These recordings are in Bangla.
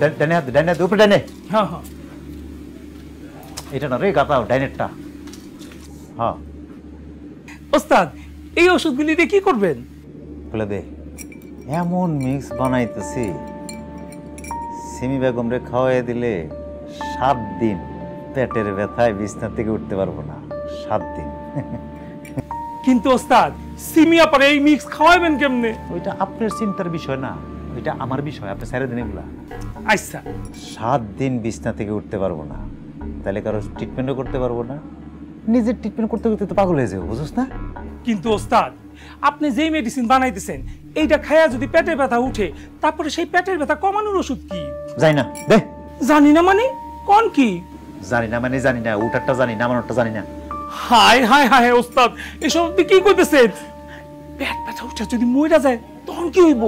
ডাইনে উপরে ডাইনে। হ্যাঁ হ্যাঁ এটা না রে গাতাও ডাইনেরটা। হ্যাঁ ওস্তাদ এই ওষুধগুলি দিয়ে কি করবেন? বলে দে এমন মিক্স বানাইতেছি সিমি বেগম রে খাওয়াই দিলে 7 দিন পেটের ব্যথায় বিছনা থেকে উঠতে পারবো না। 7 দিন। কিন্তু ওস্তাদ সিমিয়া পরে এই মিক্স খাওয়াবেন কেমনে? ওইটা আপনার চিন্তার বিষয় না, ওইটা আমার বিষয়। আপনি ছেড়ে দিন এগুলা। আচ্ছা 7 দিন বিছনা থেকে উঠতে পারবো না, তাহলে কারো ট্রিটমেন্টও করতে পারবো না। নিজের ট্রিটমেন্ট করতে করতে তো পাগল হয়ে যাবো, বুঝছ না? কিন্তু ওস্তাদ আপনি যেই মেডিসিন বানাইতেছেন এইটা খায়া যদি পেটের ব্যথা উঠে তারপরে সেই পেটের ব্যথা কমানোর ওষুধ কি? যাই না দে। জানি না মানে কোন কি? জানি না মানে জানি না, উঠারটা জানি না, নামানোরটা জানি না। হায় হায় হায় ওস্তাদ এসব আপনি কি কইতেছেন? পেট ব্যথা উঠে যদি মইরা যায় তখন কি হইব?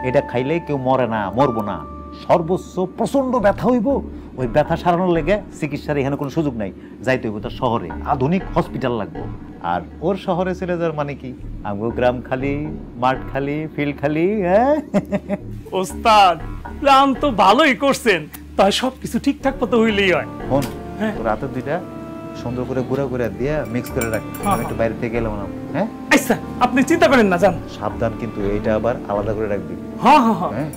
এটা খাইলে কেউ মরে না, মরবো না, সর্বোচ্চ প্রচন্ড ব্যথা হইব। ওই ব্যথা সারানোর লেগে চিকিৎসার এখানে কোনো সুযোগ নাই, যাইতে হইব তার শহরে, আধুনিক হসপিটাল লাগবে। আর ওর শহরে চলে যাওয়ার মানে কি? আমগো গ্রাম খালি, মাঠ খালি, ফিল্ড খালি। হ্যাঁ ওস্তাদ প্ল্যান তো ভালোই করছেন, তাই সবকিছু ঠিকঠাক মতো হইলেই হয়। ফোন হ্যাঁ। রাতে দুইটা সুন্দর করে গুঁড়া করে দিয়ে মিক্স করে রাখ। হ্যাঁ, আমি একটু বাইরে থেকে গেলাম না। হ্যাঁ আচ্ছা আপনি চিন্তা করেন না, যান। সাবধান কিন্তু, এইটা আবার আলাদা করে রাখবি। হ্যাঁ হ্যাঁ হ্যাঁ হ্যাঁ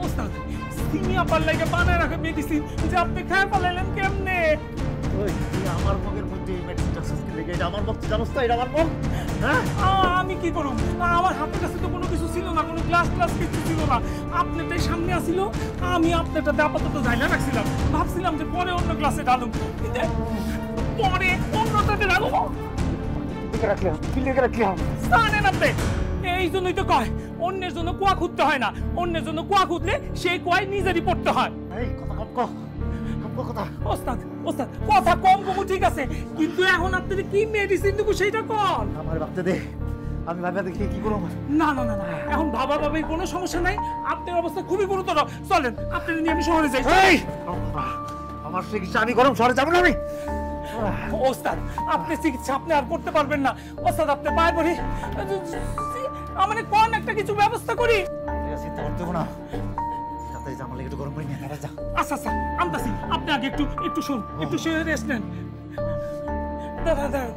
ওস্তাদ সিমিয়া পাল্লাইকে বানায় রাখা মেডিসিন যে আপনি খায় পালাইলেন কেমনে? ওই তুই আমার মগের মধ্যে এই মেডিসিনটা সুস্কি লেগে, এটা আমার মগ, জানোস তো এটা আমার মগ। হ্যাঁ আমি কি করব? আমার হাতের কাছে তো কোনো কিছু ছিল না, কোনো গ্লাস কিছু ছিল না। আপনারটাই সামনে আসিল, আমি আপনারটাতে আপাতত জায়গা রাখছিলাম, ভাবছিলাম যে পরে অন্য গ্লাসে ঢালুম, কিন্তু পরে অন্যটাতে ঢালুম। জানেন আপনি এই জন্যই তো কয় অন্যের জন্য কুয়া খুঁজতে হয় না, অন্যের জন্য কুয়া খুঁজলে সেই কুয়ায় নিজেরই পড়তে হয়। এই কথা কম কম কথা। ওস্তাদ ওস্তাদ কথা কম কম ঠিক আছে, কিন্তু এখন আপনি কি মেডিসিন দেবো সেইটা কোন? আমার ভাবতে দে, আমি ভাবতে দেখি কি করব। না না না না এখন বাবা বাবার কোনো সমস্যা নাই, আপনার অবস্থা খুবই গুরুতর। চলেন আপনি নিয়ে আমি শহরে যাই। এই আমার চিকিৎসা আমি গরম শহরে যাবো না আমি। ওস্তাদ আপনি চিকিৎসা আপনি আর করতে পারবেন না। ওস্তাদ আপনি পায়ে পড়ি, মানে কোন একটা কিছু ব্যবস্থা করি। চিন্তা করতে হবে না, তাড়াতাড়ি যা, আমার লেগে একটু গরম পানি নিয়ে যা। আচ্ছা আচ্ছা আনতাছি, আপনি আগে একটু শুন, একটু শুয়ে রেস্ট নেন। দাঁড়া দাঁড়া